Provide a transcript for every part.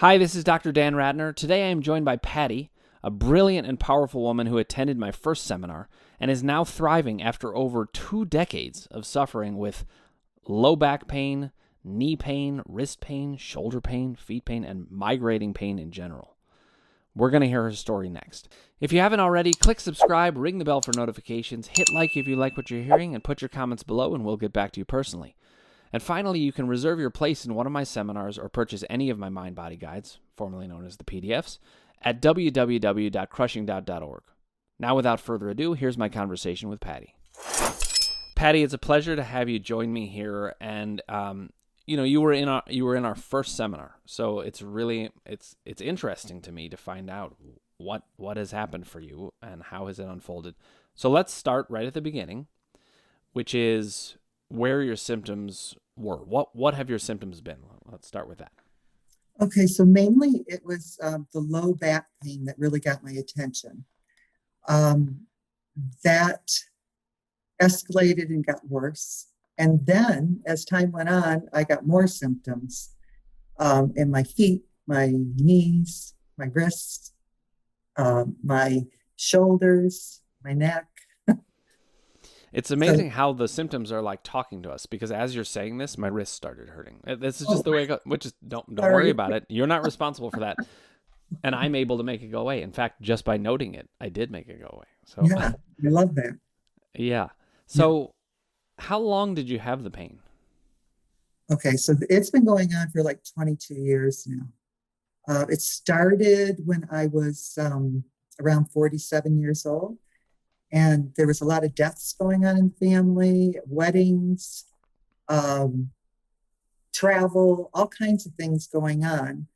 Hi, this is Dr. Dan Radner. Today I am joined by Patty, a brilliant and powerful woman who attended my first seminar and is now thriving after over 2 decades of suffering with low back pain, knee pain, wrist pain, shoulder pain, feet pain, and migrating pain in general. We're going to hear her story next. If you haven't already, click subscribe, ring the bell for notifications, hit like if you like what you're hearing, and put your comments below and we'll get back to you personally. And finally, you can reserve your place in one of my seminars or purchase any of my mind-body guides, formerly known as the PDFs, at www.crushingdoubt.org. Now, without further ado, here's my conversation with Patty. Patty, it's a pleasure to have you join me here. And you were in our first seminar, so it's interesting to me to find out what has happened for you and how has it unfolded. So let's start right at the beginning, which is where your symptoms were. What have your symptoms been? Let's start with that. Okay, so mainly it was the low back pain that really got my attention. That escalated and got worse. And then as time went on, I got more symptoms in my feet, my knees, my wrists, my shoulders, my neck. It's amazing how the symptoms are like talking to us, because as you're saying this, my wrist started hurting. This is just the way it goes, which is don't worry about it. You're not responsible for that. And I'm able to make it go away. In fact, just by noting it, I did make it go away. So yeah, I love that. Yeah. So how long did you have the pain? Okay, so it's been going on for like 22 years now. It started when I was around 47 years old. And there was a lot of deaths going on in the family, weddings, travel, all kinds of things going on.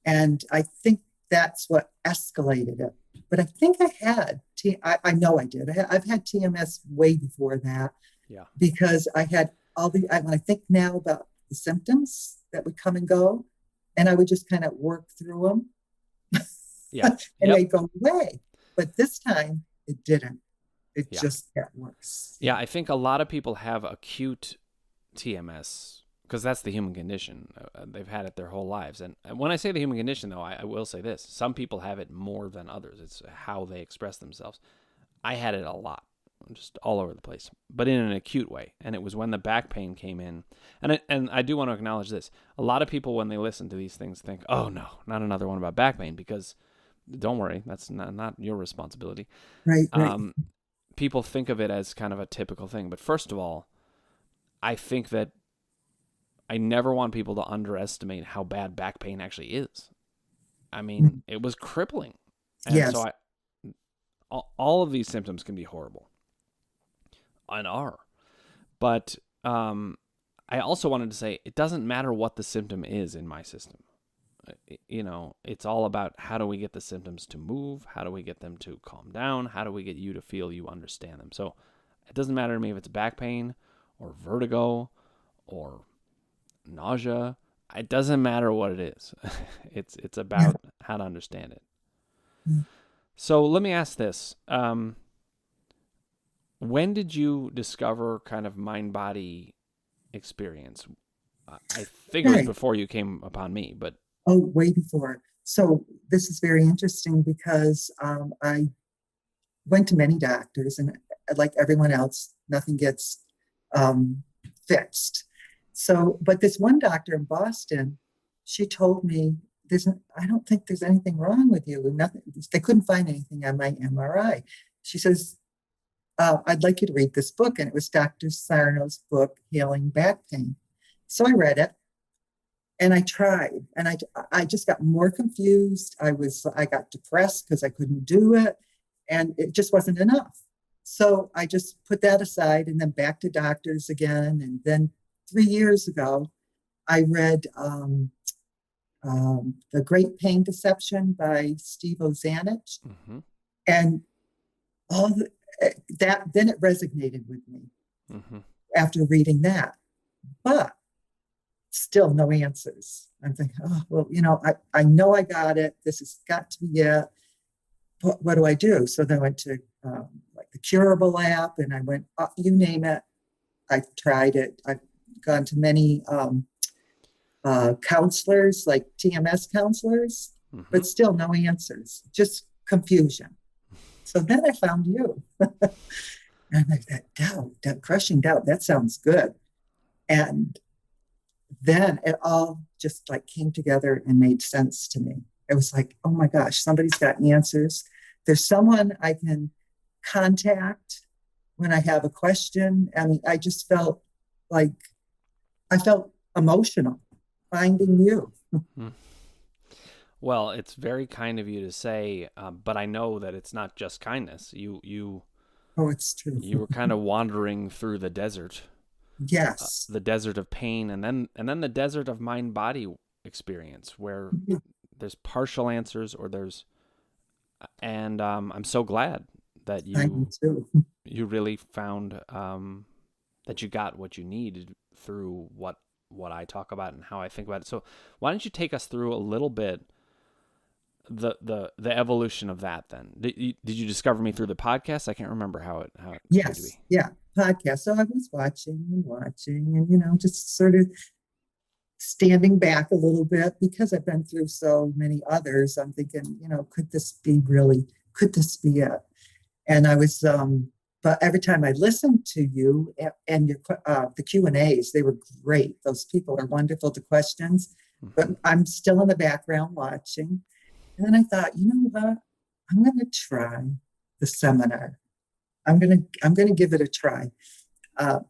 And I think that's what escalated it. But I think I had, I know I did. I've had TMS way before that. Yeah. Because I had when I think now about the symptoms that would come and go, and I would just kind of work through them. Yeah. And they'd go away. But this time, it didn't. It just got worse. Yeah, I think a lot of people have acute TMS because that's the human condition. They've had it their whole lives. And when I say the human condition, though, I will say this. Some people have it more than others. It's how they express themselves. I had it a lot, just all over the place, but in an acute way. And it was when the back pain came in. And I do want to acknowledge this. A lot of people, when they listen to these things, think, oh, no, not another one about back pain, because don't worry, that's not your responsibility. Right. People think of it as kind of a typical thing. But first of all, I think that I never want people to underestimate how bad back pain actually is. I mean, it was crippling. And yes. So all of these symptoms can be horrible and are. But I also wanted to say it doesn't matter what the symptom is in my system. It's all about how do we get the symptoms to move? How do we get them to calm down? How do we get you to feel you understand them? So it doesn't matter to me if it's back pain or vertigo or nausea. It doesn't matter what it is. It's about how to understand it. So let me ask this. When did you discover kind of mind-body experience? I think it was before you came upon me, but oh, way before. So this is very interesting because I went to many doctors, and like everyone else, nothing gets fixed. So, but this one doctor in Boston, she told me, I don't think there's anything wrong with you. Nothing. They couldn't find anything on my MRI. She says, I'd like you to read this book. And it was Dr. Sarno's book, Healing Back Pain. So I read it. And I tried, and I just got more confused. I got depressed because I couldn't do it, and it just wasn't enough. So I just put that aside, and then back to doctors again. And then 3 years ago, I read The Great Pain Deception by Steve Ozanich, and then it resonated with me after reading that, but still no answers. I'm thinking, oh, well, I know I got it. This has got to be it. But what do I do? So then I went to like the Curable app, and I went, you name it. I tried it. I've gone to many counselors, like TMS counselors, Hmm. but still no answers, just confusion. So then I found you. And I thought, doubt, that crushing doubt, that sounds good. And then it all just like came together and made sense to me. It was like, oh my gosh, somebody's got answers. There's someone I can contact when I have a question. And I just felt like I felt emotional finding you. Well, it's very kind of you to say, but I know that it's not just kindness. Oh, it's true. You were kind of wandering through Yes. the desert of pain, and then the desert of mind body experience, where there's partial answers, or there's, and I'm so glad that I do too. you really found that you got what you needed through what I talk about and how I think about it. So why don't you take us through a little bit the evolution of that? Then did you discover me through the podcast? I can't remember how it came to Yes. be. Yeah. Podcast. So I was watching and, just sort of standing back a little bit because I've been through so many others. I'm thinking, could this be it? And I was, but every time I listened to you and the Q&As, they were great. Those people are wonderful to questions, but Mm-hmm. I'm still in the background watching. And then I thought, you know what? I'm going to try the seminar. I'm going to give it a try. Uh,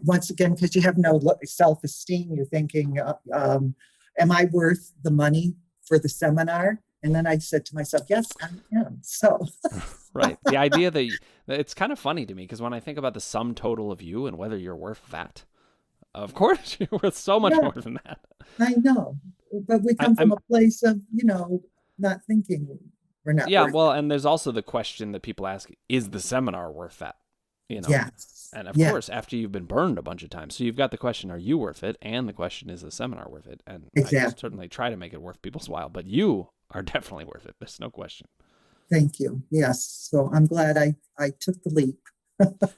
once again, because you have no self-esteem, you're thinking, am I worth the money for the seminar? And then I said to myself, yes, I am. So, Right. The idea that it's kind of funny to me, because when I think about the sum total of you and whether you're worth that, of course you're worth so much yeah, more than that. I know. But we come from I'm a place of, not thinking we're not Yeah, worth well, it. and there's also the question that people ask: is the seminar worth that? You know, Yes. and of Yeah, course, after you've been burned a bunch of times, so you've got the question: are you worth it? And the question: is the seminar worth it? And I exactly. certainly try to make it worth people's while, but you are definitely worth it. There's no question. Thank you. Yes. So I'm glad I took the leap.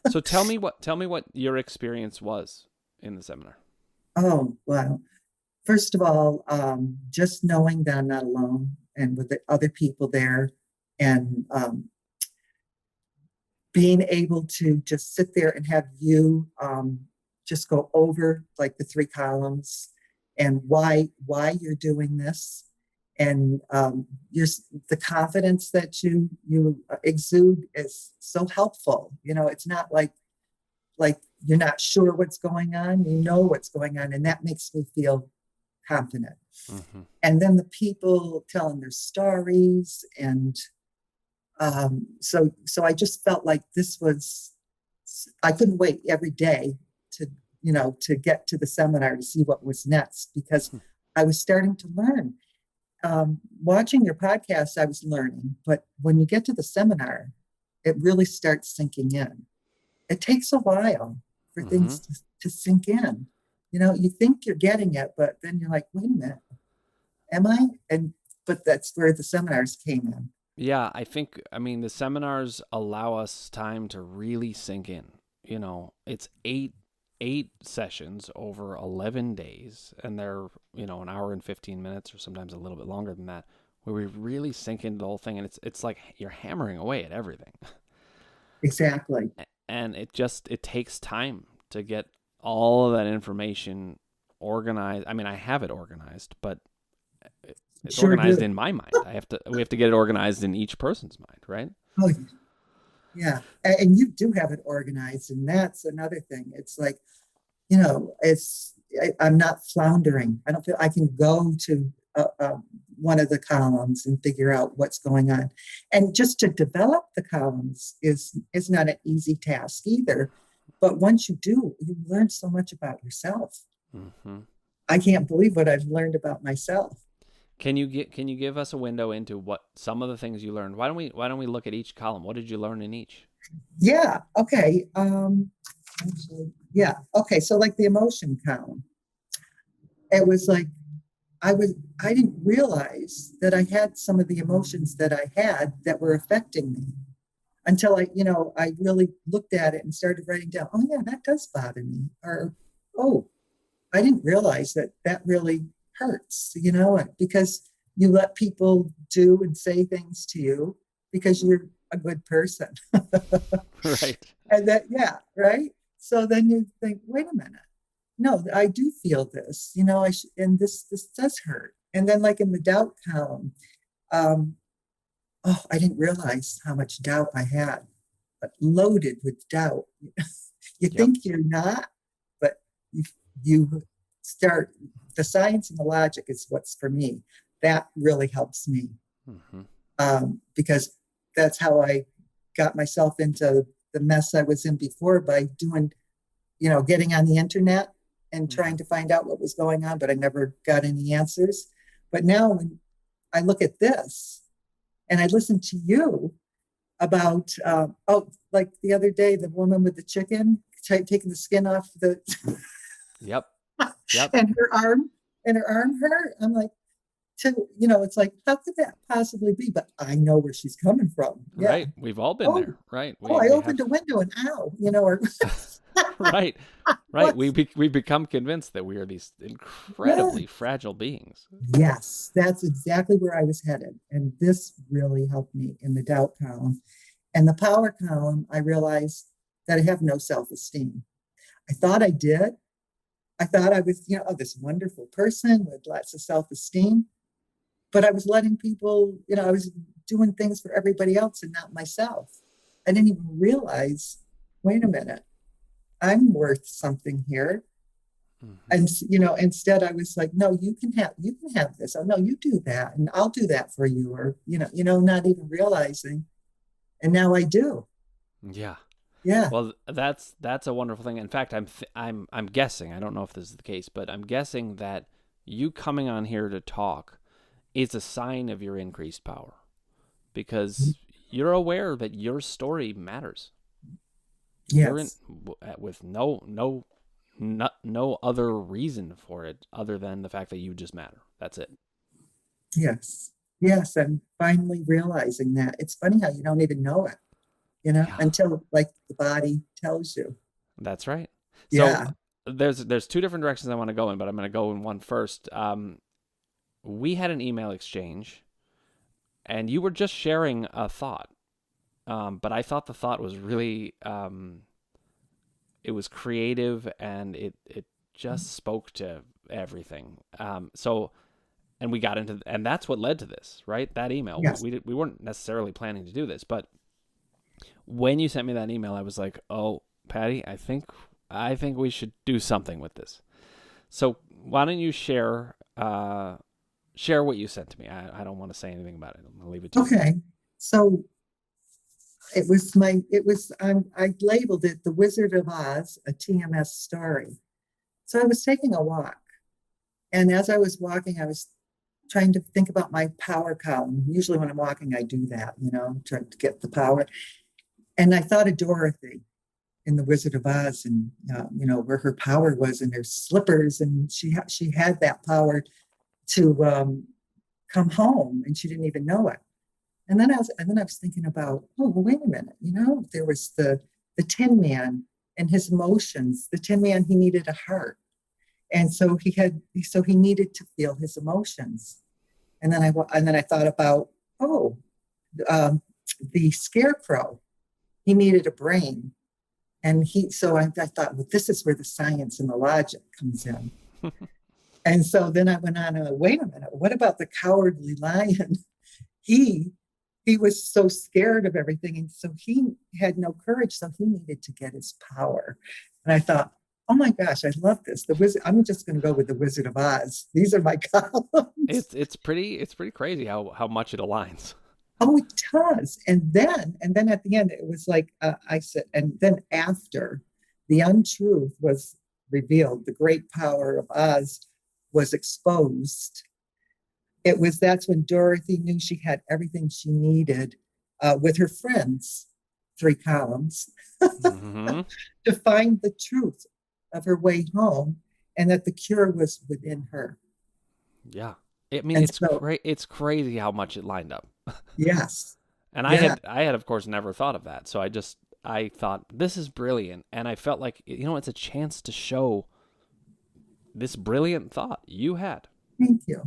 So tell me what your experience was in the seminar. Oh, wow. First of all, just knowing that I'm not alone and with the other people there, and being able to just sit there and have you just go over like the three columns and why you're doing this, and the confidence that you exude is so helpful. It's not like you're not sure what's going on. You know what's going on, and that makes me feel confident. Mm-hmm. And then the people telling their stories, and so I just felt like this was, I couldn't wait every day to to get to the seminar to see what was next, because I was starting to learn. Watching your podcast, I was learning, but when you get to the seminar, it really starts sinking in. It takes a while for Mm-hmm. things to sink in. You think you're getting it, but then you're like, wait a minute, am I? And but that's where the seminars came in. Yeah, I mean, the seminars allow us time to really sink in. It's eight sessions over 11 days, and they're, an hour and 15 minutes, or sometimes a little bit longer than that, where we really sink into the whole thing, and it's like you're hammering away at everything. Exactly. And it takes time to get all of that information organized. I mean, I have it organized, but it's Sure organized do. in my mind. We have to get it organized in each person's mind, right? Oh, yeah. And you do have it organized, and that's another thing. It's like, I'm not floundering. I don't feel I can go to one of the columns and figure out what's going on. And just to develop the columns is not an easy task either. But once you do, you learn so much about yourself. Mm-hmm. I can't believe what I've learned about myself. Can you give us a window into what some of the things you learned? Why don't we look at each column? What did you learn in each? Yeah. Okay. Actually, yeah. Okay. So like the emotion column, it was like I didn't realize that I had some of the emotions that I had that were affecting me until I really looked at it and started writing down, oh yeah, that does bother me. Or, oh, I didn't realize that that really hurts, you know, because you let people do and say things to you because you're a good person. Right. And that, yeah, right. So then you think, wait a minute. No, I do feel this, you know, and this does hurt. And then like in the doubt column, um, oh, I didn't realize how much doubt I had, but loaded with doubt. You Yep. think you're not, but you start, the science and the logic is what's for me. That really helps me, Hmm. because that's how I got myself into the mess I was in before by doing, you know, getting on the internet and Hmm. trying to find out what was going on, but I never got any answers. But now when I look at this and I listen to you about, oh, like the other day, the woman with the chicken taking the skin off the, Yep. Yep. and her arm hurt. I'm like, to, you know, it's like, how could that possibly be? But I know where she's coming from. Yeah. Right. We've all been Oh, there. Right. oh, I We opened have. a window and ow, you know, or Right. Right. what? We become convinced that we are these Yeah. incredibly fragile beings. Yes, that's exactly where I was headed. And this really helped me in the doubt column. And the power column, I realized that I have no self-esteem. I thought I did. I thought I was, you know, oh, this wonderful person with lots of self-esteem. But I was letting people, you know, I was doing things for everybody else and not myself. I didn't even realize, wait a minute, I'm worth something here. Hmm. And you know, instead I was like, no, you can have this. Oh no, you do that, and I'll do that for you, or you know, not even realizing. And now I do. Yeah. Yeah. Well, that's a wonderful thing. In fact, I'm guessing. I don't know if this is the case, but I'm guessing that you coming on here to talk is a sign of your increased power because you're aware that your story matters. You're in Yes. with no other reason for it other than the fact that you just matter. That's it. Yes. Yes. I'm finally realizing that. It's funny how you don't even know it, you know, Yeah, until like the body tells you. that's right. So Yeah. there's two different directions I want to go in, but I'm going to go in one first. We had an email exchange, and you were just sharing a thought, but I thought the thought was really it was creative and it just spoke to everything. So and we got into and that's what led to this, right? That email. Yes. We weren't necessarily planning to do this, but when you sent me that email, I was like, "Oh, Patty, I think we should do something with this." So why don't you share what you sent to me? I don't want to say anything about it. I'm gonna leave it to you. Okay. So it was I labeled it The Wizard of Oz, a TMS story. So I was taking a walk. And as I was walking, I was trying to think about my power column. Usually when I'm walking, I do that, you know, trying to get the power. And I thought of Dorothy in The Wizard of Oz, and you know, where her power was in her slippers, and she had that power to come home, and she didn't even know it. And then I was thinking about, oh, well, wait a minute, you know, there was the Tin Man and his emotions. The Tin Man, he needed a heart, and so he needed to feel his emotions. And then I thought about, oh, um, the Scarecrow, he needed a brain, and I thought, well, this is where the science and the logic comes in. And so then I went on, wait a minute, what about the Cowardly Lion? he he was so scared of everything, and so he had no courage, so he needed to get his power. And I thought, oh my gosh, I love this. The wizard, I'm just going to go with the Wizard of Oz. These are my columns. It's pretty crazy how much it aligns. Oh, it does. And then at the end, it was like, I said, and then after the untruth was revealed, the great power of Oz was exposed. That's when Dorothy knew she had everything she needed, with her friends, three columns, Hmm. to find the truth of her way home, and that the cure was within her. Yeah. I mean, And so, it's crazy how much it lined up. yes, And yeah, I had of course never thought of that. So I thought this is brilliant and I felt like it's a chance to show this brilliant thought you had. Thank you.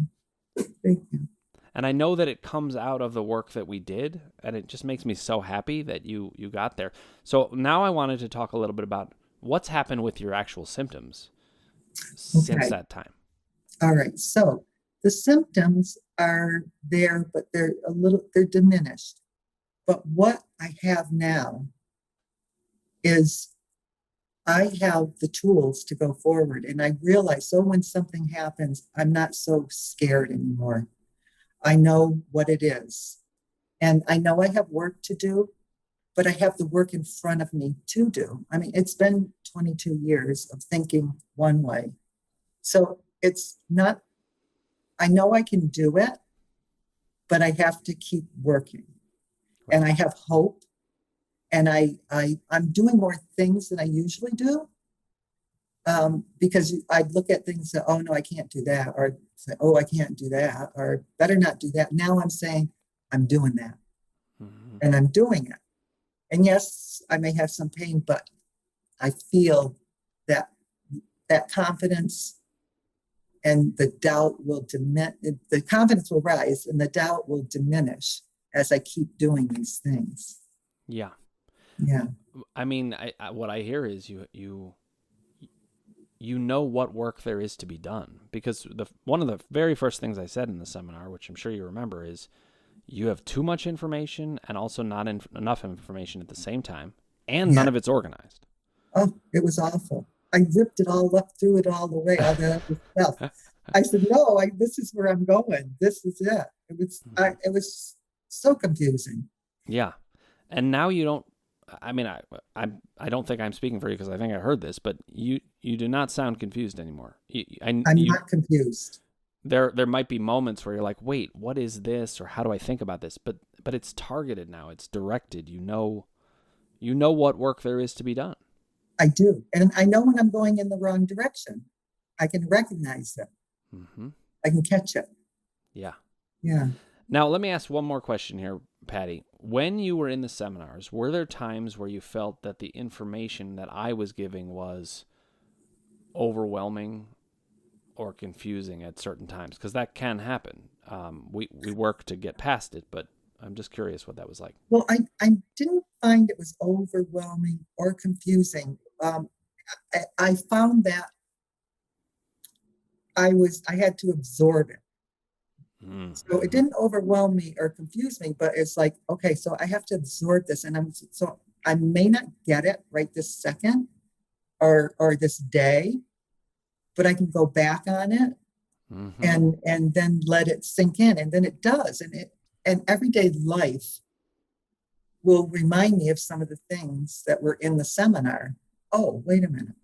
Thank you. And I know that it comes out of the work that we did, and it just makes me so happy that you got there. So now I wanted to talk a little bit about what's happened with your actual symptoms since that time. All right. So the symptoms are there, but they're diminished. But what I have now is I have the tools to go forward. And I realize, so when something happens, I'm not so scared anymore. I know what it is. And I know I have work to do, but I have the work in front of me to do. I mean, it's been 22 years of thinking one way. So it's not, I know I can do it, but I have to keep working. And I have hope. And I'm doing more things than I usually do. Because I look at things and say, oh no, I can't do that. Or say, oh, I can't do that. Or better not do that. Now I'm saying, I'm doing that. Mm-hmm. And I'm doing it. And yes, I may have some pain, but I feel that confidence and the doubt will diminish. The confidence will rise and the doubt will diminish as I keep doing these things. Yeah. Yeah. I mean, what I hear is you know what work there is to be done, because one of the very first things I said in the seminar, which I'm sure you remember, is you have too much information and also not enough information at the same time, and none of it's organized. Oh, it was awful. I ripped it all up, threw it all away, all that other stuff. I said, no, this is where I'm going. This is it. It was so confusing. Yeah. And now you don't, I mean, I don't think I'm speaking for you because I think I heard this, but you do not sound confused anymore. I'm not confused. There might be moments where you're like, wait, what is this? Or how do I think about this? But it's targeted now. It's directed. You know what work there is to be done. I do. And I know when I'm going in the wrong direction. I can recognize it. Mm-hmm. I can catch it. Yeah. Yeah. Now, let me ask one more question here, Patty. When you were in the seminars, were there times where you felt that the information that I was giving was overwhelming or confusing at certain times? Because that can happen. We work to get past it, but I'm just curious what that was like. Well, I didn't find it was overwhelming or confusing. I found that I had to absorb it. So it didn't overwhelm me or confuse me, but it's like, okay, so I have to absorb this, and I may not get it right this second or this day, but I can go back on it and then let it sink in, and then it does, and everyday life will remind me of some of the things that were in the seminar. Oh, wait a minute,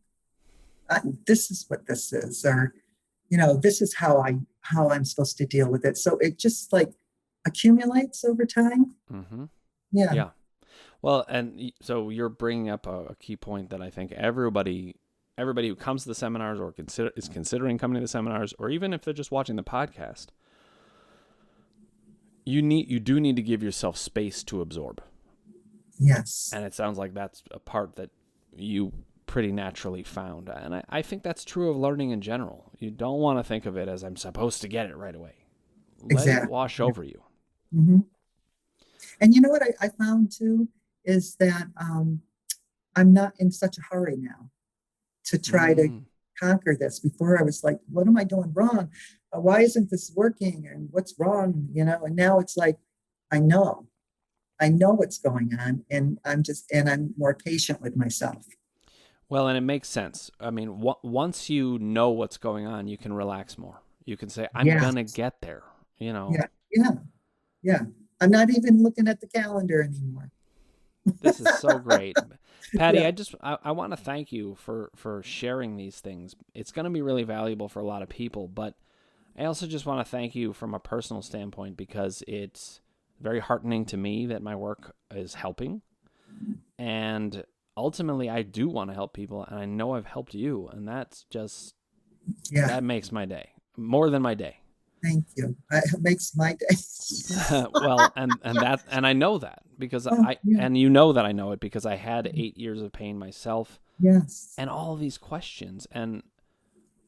this is what this is, or this is how I'm supposed to deal with it. So it just like accumulates over time. Mm-hmm. Yeah. Yeah. Well, and so you're bringing up a key point that I think everybody who comes to the seminars or is considering coming to the seminars, or even if they're just watching the podcast, you do need to give yourself space to absorb. Yes. And it sounds like that's a part that you pretty naturally found. And I think that's true of learning in general. You don't want to think of it as I'm supposed to get it right away. Let it wash over you. Mm-hmm. And you know what I found too is that I'm not in such a hurry now to try to conquer this. Before I was like, what am I doing wrong? Why isn't this working? And what's wrong? And now it's like, I know what's going on, and I'm more patient with myself. Well, and it makes sense. I mean, once you know what's going on, you can relax more. You can say, I'm going to get there, Yeah. I'm not even looking at the calendar anymore. This is so great. Patty, I want to thank you for sharing these things. It's going to be really valuable for a lot of people, but I also just want to thank you from a personal standpoint, because it's very heartening to me that my work is helping. And ultimately, I do want to help people, and I know I've helped you, and that's just, that makes my day, more than my day. Thank you. It makes my day. Well, and I know that because and you know that I know it because I had 8 years of pain myself. Yes. And all these questions, and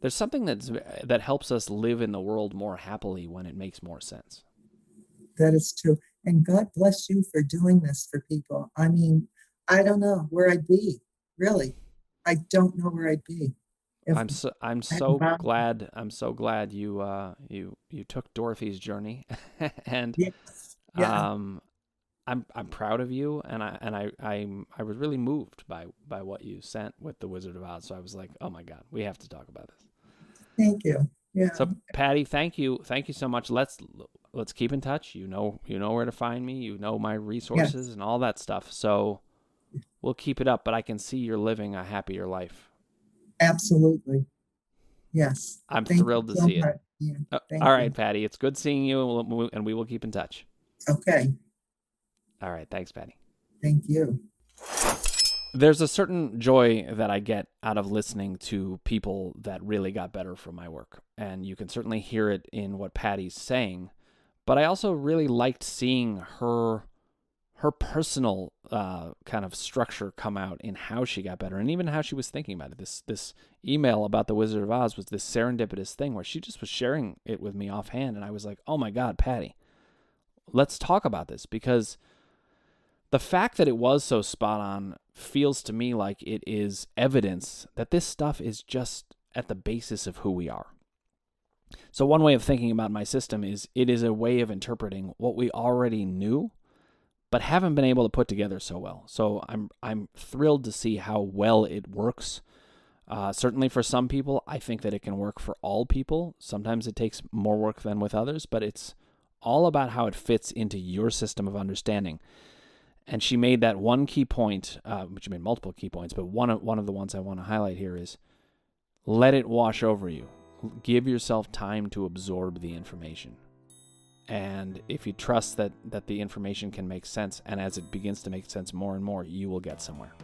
there's something that helps us live in the world more happily when it makes more sense. That is true. And God bless you for doing this for people. I mean, I don't know where I'd be, really. I don't know where I'd be. If I'm so glad you took Dorothy's journey, and yes, yeah, I'm proud of you, and I was really moved by what you sent with the Wizard of Oz. So I was like, oh my God, we have to talk about this. thank you. Yeah, So Patty, thank you so much. Let's keep in touch. You know where to find me. You know my resources yes, and all that stuff. So we'll keep it up. But I can see you're living a happier life. absolutely. Yes. I'm Thank you thrilled to so see it. much. Yeah, thank All right, you. Patty. It's good seeing you, and we will keep in touch. Okay, All right. Thanks, Patty. thank you. There's a certain joy that I get out of listening to people that really got better from my work. And you can certainly hear it in what Patty's saying. But I also really liked seeing her personal kind of structure come out in how she got better and even how she was thinking about it. This email about the Wizard of Oz was this serendipitous thing where she just was sharing it with me offhand. And I was like, oh my God, Patty, let's talk about this, because the fact that it was so spot on feels to me like it is evidence that this stuff is just at the basis of who we are. So one way of thinking about my system is it is a way of interpreting what we already knew, but haven't been able to put together so well. So I'm thrilled to see how well it works. Certainly for some people, I think that it can work for all people. Sometimes it takes more work than with others, but it's all about how it fits into your system of understanding. And she made that one key point, which made multiple key points, but one of the ones I want to highlight here is let it wash over you. Give yourself time to absorb the information. And if you trust that the information can make sense, and as it begins to make sense more and more, you will get somewhere.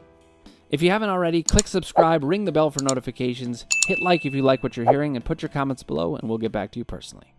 If you haven't already, click subscribe, ring the bell for notifications, hit like if you like what you're hearing, and put your comments below, and we'll get back to you personally.